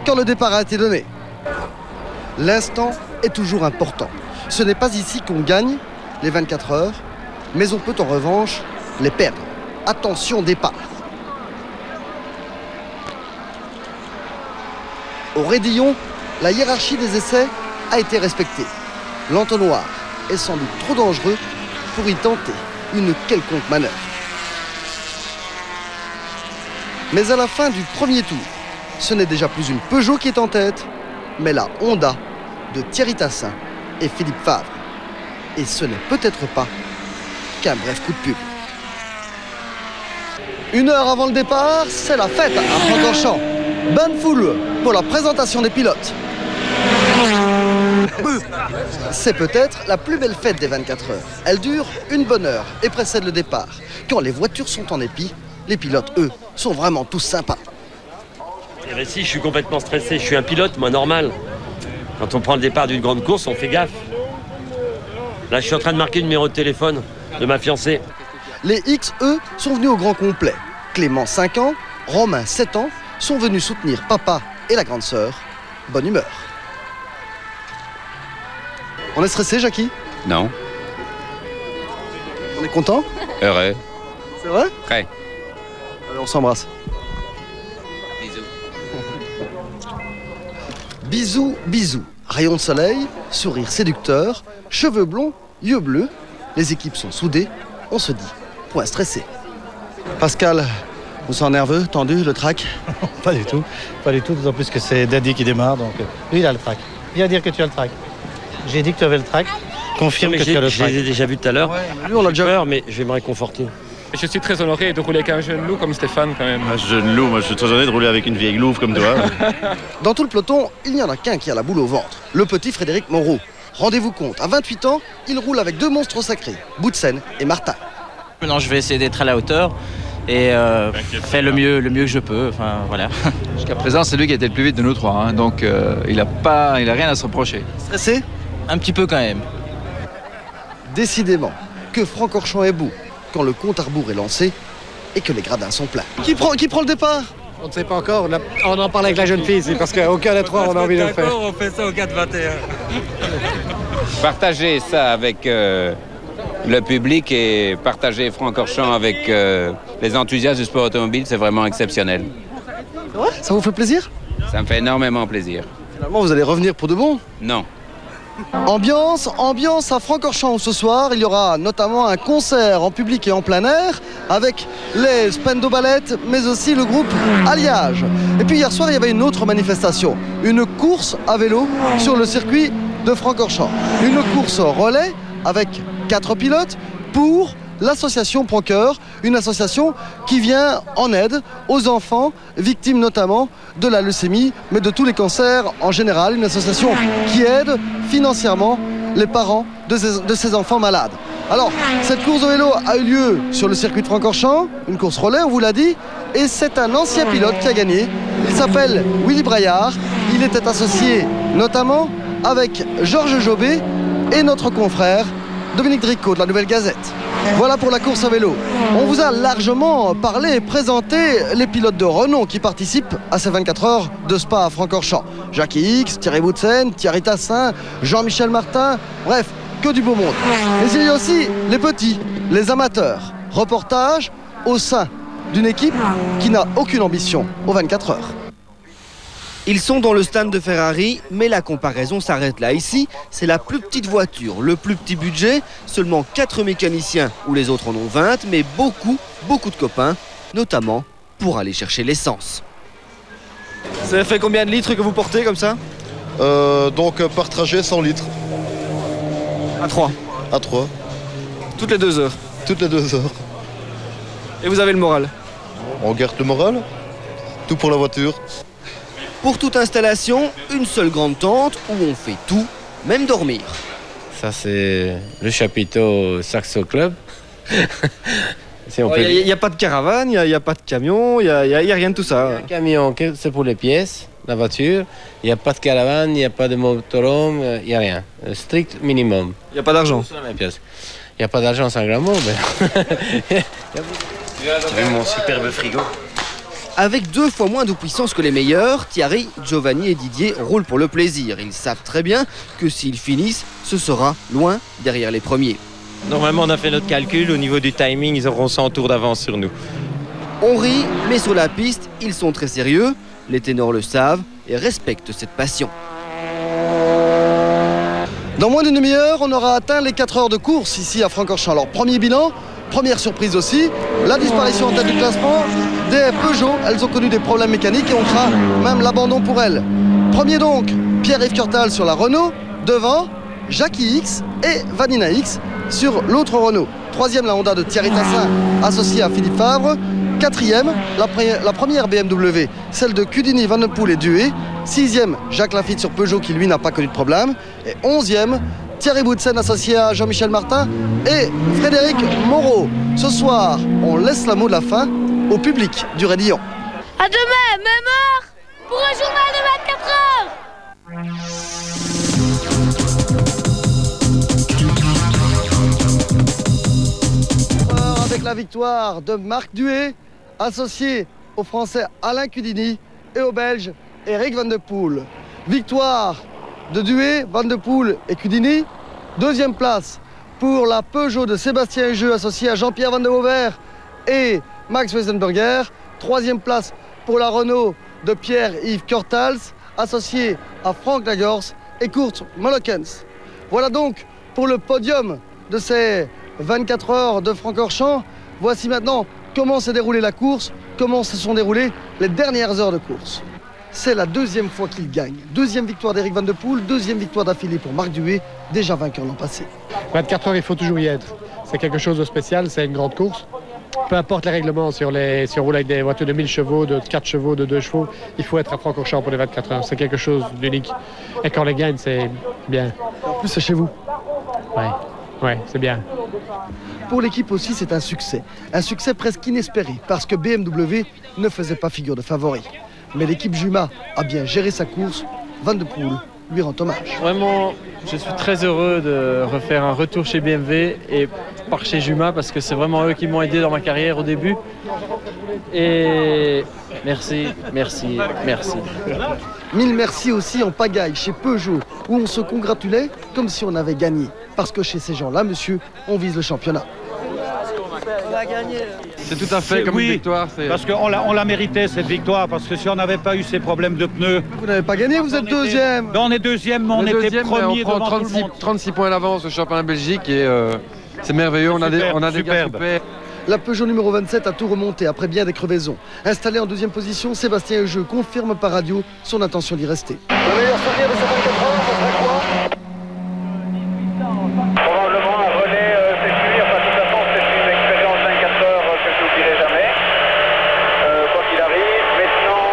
quand le départ a été donné. L'instant est toujours important. Ce n'est pas ici qu'on gagne les 24 heures, mais on peut en revanche les perdre. Attention, départ. Au raidillon, la hiérarchie des essais a été respectée. L'entonnoir est sans doute trop dangereux pour y tenter une quelconque manœuvre. Mais à la fin du premier tour, ce n'est déjà plus une Peugeot qui est en tête, mais la Honda de Thierry Tassin et Philippe Favre. Et ce n'est peut-être pas qu'un bref coup de pub. 1 heure avant le départ, c'est la fête à Francorchamps. Bonne foule pour la présentation des pilotes. C'est peut-être la plus belle fête des 24 heures. Elle dure une bonne heure et précède le départ. Quand les voitures sont en épi, les pilotes, eux, sont vraiment tous sympas. Et ben si, je suis complètement stressé. Je suis un pilote, moi, normal. Quand on prend le départ d'une grande course, on fait gaffe. Là, je suis en train de marquer le numéro de téléphone de ma fiancée. Les X, eux, sont venus au grand complet. Clément, 5 ans, Romain, 7 ans, sont venus soutenir papa et la grande sœur. Bonne humeur. On est stressé, Jackie? Non. On est content? Heureux. C'est vrai? Prêt. Allez, on s'embrasse. Bisous. Bisous, bisous. Rayon de soleil, sourire séducteur, cheveux blonds, yeux bleus. Les équipes sont soudées. On se dit, point stressé. Pascal, vous sentez nerveux, tendu, le track? Pas du tout, d'autant plus que c'est Daddy qui démarre, donc lui il a le track. Viens dire que tu as le track. J'ai dit que tu avais le track, confirme que tu as le track. Je les ai déjà vus tout à l'heure. Ouais, lui on l'a déjà peur, mais je vais me réconforter. Je suis très honoré de rouler avec un jeune loup comme Stéphane quand même. Un jeune loup, moi je suis très honoré de rouler avec une vieille louve comme toi. Dans tout le peloton, il n'y en a qu'un qui a la boule au ventre, le petit Frédéric Moreau. Rendez-vous compte, à 28 ans, il roule avec 2 monstres sacrés, Boutsen et Martin. Maintenant, je vais essayer d'être à la hauteur et faire le mieux que je peux. Enfin, voilà. Jusqu'à présent, c'est lui qui a été le plus vite de nous trois, hein, donc il a rien à se reprocher. Stressé? Un petit peu quand même. Décidément, que Francorchamps est beau quand le compte à rebours est lancé et que les gradins sont pleins. Qui prend le départ? On ne sait pas encore, on en parle avec la jeune fille ici, parce qu'aucun des trois on a envie de le faire. On fait ça au 4-21. Partager ça avec le public et partager Francorchamps avec les enthousiastes du sport automobile, c'est vraiment exceptionnel. C'est vrai? Ça vous fait plaisir? Ça me fait énormément plaisir. Finalement, vous allez revenir pour de bon? Non. Ambiance à Francorchamps ce soir. Il y aura notamment un concert en public et en plein air avec les Spendo Ballet, mais aussi le groupe Alliage. Et puis hier soir, il y avait une autre manifestation, une course à vélo sur le circuit de Francorchamps. Une course relais avec 4 pilotes pour l'association Prends Cœur, une association qui vient en aide aux enfants victimes notamment de la leucémie, mais de tous les cancers en général. Une association qui aide financièrement les parents de ces enfants malades. Alors, cette course de vélo a eu lieu sur le circuit de Francorchamps, une course relais, on vous l'a dit, et c'est un ancien pilote qui a gagné. Il s'appelle Willy Braillard. Il était associé notamment avec Georges Jobé et notre confrère Dominique Dricot de la Nouvelle Gazette. Voilà pour la course à vélo. On vous a largement parlé et présenté les pilotes de renom qui participent à ces 24 heures de Spa à Francorchamps. Jackie X, Thierry Boutsen, Thierry Tassin, Jean-Michel Martin, bref, que du beau monde. Mais il y a aussi les petits, les amateurs. Reportage au sein d'une équipe qui n'a aucune ambition aux 24 heures. Ils sont dans le stand de Ferrari, mais la comparaison s'arrête là. Ici, c'est la plus petite voiture, le plus petit budget, seulement 4 mécaniciens où les autres en ont 20, mais beaucoup de copains, notamment pour aller chercher l'essence. Ça fait combien de litres que vous portez comme ça? Donc par trajet 100 litres. À 3. À 3. Toutes les 2 heures. Toutes les 2 heures. Et vous avez le moral? On garde le moral. Tout pour la voiture. Pour toute installation, une seule grande tente où on fait tout, même dormir. Ça, c'est le chapiteau Saxo Club. Il n'y a pas de caravane, il n'y a pas de camion, il n'y a rien de tout ça. Le camion, c'est pour les pièces, la voiture. Il n'y a pas de caravane, il n'y a pas de motorhome, il n'y a rien. Le strict minimum. Il n'y a pas d'argent. Il n'y a pas d'argent, c'est un grand mot, mais... Tu as vu mon superbe frigo? Avec 2 fois moins de puissance que les meilleurs, Thierry, Giovanni et Didier roulent pour le plaisir. Ils savent très bien que s'ils finissent, ce sera loin derrière les premiers. Normalement, on a fait notre calcul. Au niveau du timing, ils auront 100 tours d'avance sur nous. On rit, mais sur la piste, ils sont très sérieux. Les ténors le savent et respectent cette passion. Dans moins d'une demi-heure, on aura atteint les 4 heures de course ici à Francorchamps. Alors, premier bilan, première surprise aussi, la disparition en tête du classement des Peugeot. Elles ont connu des problèmes mécaniques et on craint même l'abandon pour elles. Premier donc, Pierre-Yves Curtal sur la Renault, devant Jackie X et Vanina X sur l'autre Renault. Troisième, la Honda de Thierry Tassin associée à Philippe Favre. Quatrième, la première BMW, celle de Cudini, Van de Poel et Dué. Sixième, Jacques Lafitte sur Peugeot qui lui n'a pas connu de problème. Et 11e, Thierry Boutsen associé à Jean-Michel Martin et Frédéric Moreau. Ce soir, on laisse le mot de la fin au public du Raidillon. À demain, même heure, pour un journal de 24 heures. Avec la victoire de Marc Dué, associé au Français Alain Cudini et au Belge Eric Van de Poel. Victoire de Dué, Van de Poel et Cudini. Deuxième place pour la Peugeot de Sébastien Hugeux associé à Jean-Pierre Van de Vauvert et Max Wiesenberger. Troisième place pour la Renault de Pierre-Yves Curtals associé à Frank Lagors et Kurt Molokens. Voilà donc pour le podium de ces 24 heures de Francorchamps. Voici maintenant comment s'est déroulée la course, comment se sont déroulées les dernières heures de course. C'est la deuxième fois qu'il gagne. Deuxième victoire d'Eric Van de Poel, deuxième victoire d'affilée pour Marc Dué, déjà vainqueur l'an passé. 24 heures, il faut toujours y être. C'est quelque chose de spécial, c'est une grande course. Peu importe les règlements, si on roule avec des voitures de 1000 chevaux, de 4 chevaux, de 2 chevaux, il faut être à Francorchamps pour les 24 heures. C'est quelque chose d'unique. Et quand on les gagne, c'est bien. En plus, c'est chez vous. Ouais, c'est bien. Pour l'équipe aussi, c'est un succès presque inespéré, parce que BMW ne faisait pas figure de favori. Mais l'équipe Juma a bien géré sa course. Van de Poel lui rend hommage. Vraiment, je suis très heureux de refaire un retour chez BMW et par chez Juma, parce que c'est vraiment eux qui m'ont aidé dans ma carrière au début. Et merci. Mille merci aussi en pagaille chez Peugeot, où on se congratulait comme si on avait gagné. Parce que chez ces gens-là, monsieur, on vise le championnat. On a gagné. C'est tout à fait comme une victoire. Parce qu'on l'a mérité cette victoire, parce que si on n'avait pas eu ces problèmes de pneus... Vous n'avez pas gagné, vous êtes deuxième. On est deuxième, mais on était premier devant 36, tout le monde. 36 points d'avance au championnat de Belgique et c'est merveilleux, on a des gars super. La Peugeot numéro 27 a tout remonté après bien des crevaisons. Installé en deuxième position, Sébastien Hugeux confirme par radio son intention d'y rester. Le meilleur souvenir de ces 24 heures, ça serait quoi? Probablement un relais séculier, enfin de toute façon c'est une expérience 24 heures que je n'oublierai jamais, quoi qu'il arrive. Maintenant,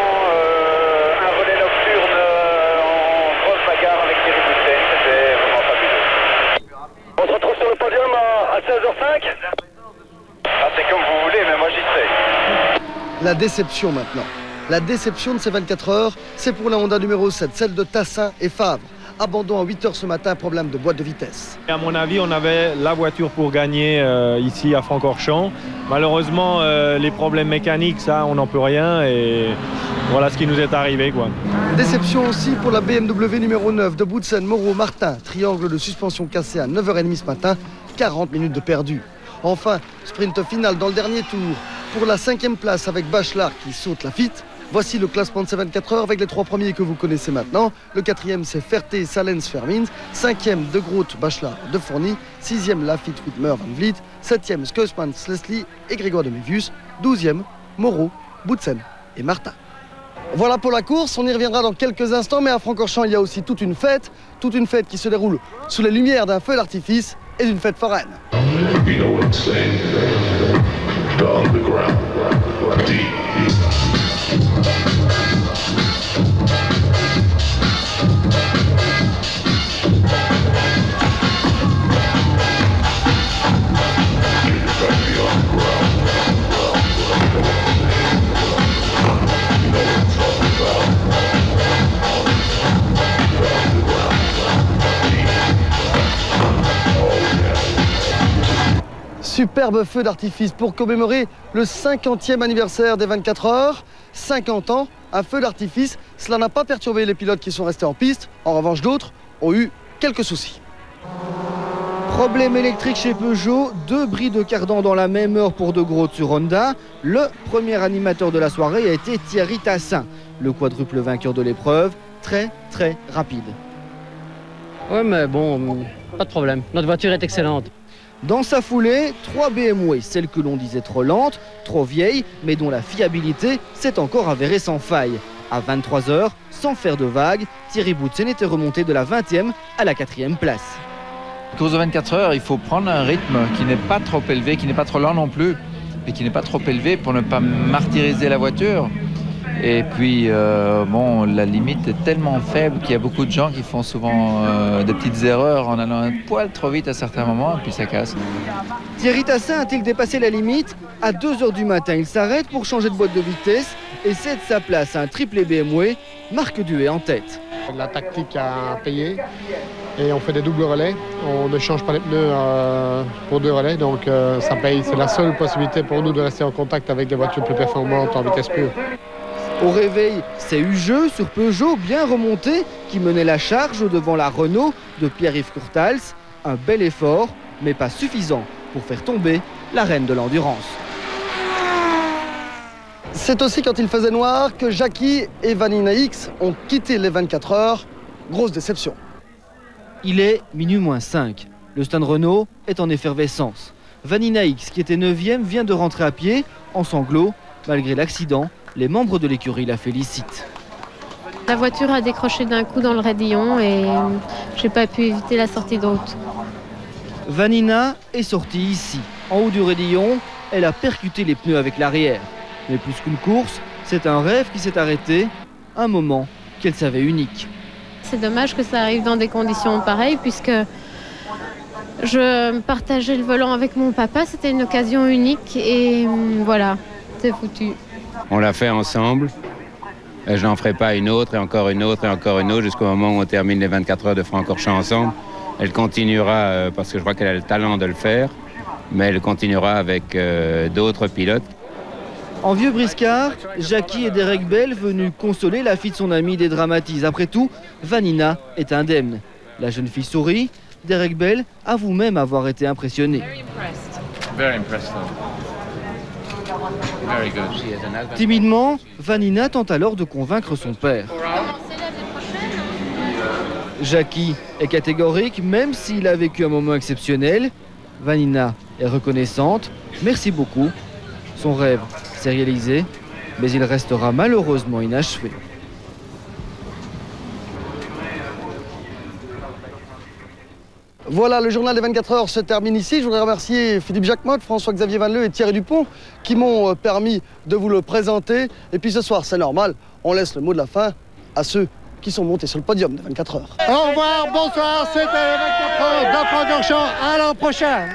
un relais nocturne en grosse bagarre avec Thierry Boutsen, c'était vraiment fabuleux. On se retrouve sur le podium à 16h05. Ah, c'est comme vous voulez, mais moi j'y serai. La déception maintenant. La déception de ces 24 heures, c'est pour la Honda numéro 7, celle de Tassin et Favre. Abandon à 8 heures ce matin, problème de boîte de vitesse. À mon avis, on avait la voiture pour gagner ici à Francorchamps. Malheureusement, les problèmes mécaniques, ça, on n'en peut rien et voilà ce qui nous est arrivé, quoi. Déception aussi pour la BMW numéro 9 de Boutsen, Moreau, Martin. Triangle de suspension cassé à 9h30 ce matin, 40 minutes de perdu. Enfin, sprint final dans le dernier tour pour la 5e place avec Bachelard qui saute Lafitte. Voici le classement de ces 24 heures avec les 3 premiers que vous connaissez maintenant. Le 4e, c'est Ferté, Salens, Fermins. 5e, De Groot, Bachelard, De Fourny. 6e, Lafitte, Whitmer, Van Vliet. 7e, Skuismans, Leslie et Grégoire de Mévius. 12e, Moreau, Boutsen et Martin. Voilà pour la course, on y reviendra dans quelques instants, mais à Francorchamps, il y a aussi toute une fête qui se déroule sous les lumières d'un feu d'artifice et d'une fête foraine. Superbe feu d'artifice pour commémorer le 50e anniversaire des 24 heures. 50 ans, un feu d'artifice. Cela n'a pas perturbé les pilotes qui sont restés en piste. En revanche, d'autres ont eu quelques soucis. Problème électrique chez Peugeot, 2 bris de cardan dans la même heure pour De Groot sur Honda. Le premier animateur de la soirée a été Thierry Tassin, le quadruple vainqueur de l'épreuve, très rapide. Ouais, mais bon, pas de problème. Notre voiture est excellente. Dans sa foulée, 3 BMW, celles que l'on disait trop lentes, trop vieilles, mais dont la fiabilité s'est encore avérée sans faille. À 23 h, sans faire de vagues, Thierry Boutsen était remonté de la 20e à la 4e place. Course de 24 heures, il faut prendre un rythme qui n'est pas trop élevé, qui n'est pas trop lent non plus, mais qui n'est pas trop élevé pour ne pas martyriser la voiture. Et puis, bon, la limite est tellement faible qu'il y a beaucoup de gens qui font souvent des petites erreurs en allant un poil trop vite à certains moments, et puis ça casse. Thierry Tassin a-t-il dépassé la limite? À 2 h du matin, il s'arrête pour changer de boîte de vitesse et cède sa place à un triplé BMW, Marc Duet en tête. La tactique a payé et on fait des doubles relais. On ne change pas les pneus pour 2 relais, donc ça paye. C'est la seule possibilité pour nous de rester en contact avec des voitures plus performantes en vitesse pure. Au réveil, c'est Hugeux sur Peugeot bien remonté qui menait la charge devant la Renault de Pierre-Yves Courtals. Un bel effort, mais pas suffisant pour faire tomber la reine de l'endurance. C'est aussi quand il faisait noir que Jackie et Vanina X ont quitté les 24 heures. Grosse déception. Il est minuit moins 5. Le stand Renault est en effervescence. Vanina X, qui était 9e, vient de rentrer à pied, en sanglots. Malgré l'accident, les membres de l'écurie la félicitent. La voiture a décroché d'un coup dans le raidillon et j'ai pas pu éviter la sortie de route. Vanina est sortie ici. En haut du raidillon, elle a percuté les pneus avec l'arrière. Mais plus qu'une course, c'est un rêve qui s'est arrêté, un moment qu'elle savait unique. C'est dommage que ça arrive dans des conditions pareilles puisque je partageais le volant avec mon papa, c'était une occasion unique et voilà, c'est foutu. On l'a fait ensemble. Je n'en ferai pas une autre et encore une autre et encore une autre jusqu'au moment où on termine les 24 heures de Francorchamps ensemble. Elle continuera parce que je crois qu'elle a le talent de le faire, mais elle continuera avec d'autres pilotes. En vieux briscard, Jackie et Derek Bell venus consoler la fille de son ami dédramatise. Après tout, Vanina est indemne. La jeune fille sourit. Derek Bell avoue même avoir été impressionné. Timidement, Vanina tente alors de convaincre son père. Jackie est catégorique, même s'il a vécu un moment exceptionnel. Vanina est reconnaissante. Merci beaucoup. Son rêve s'est réalisé, mais il restera malheureusement inachevé. Voilà, le journal des 24 heures se termine ici. Je voudrais remercier Philippe Jacquemotte, François-Xavier Vanleu et Thierry Dupont qui m'ont permis de vous le présenter. Et puis ce soir, c'est normal, on laisse le mot de la fin à ceux qui sont montés sur le podium des 24 heures. Au revoir, bonsoir, c'était les 24 heures de Francorchamps. À l'an prochain.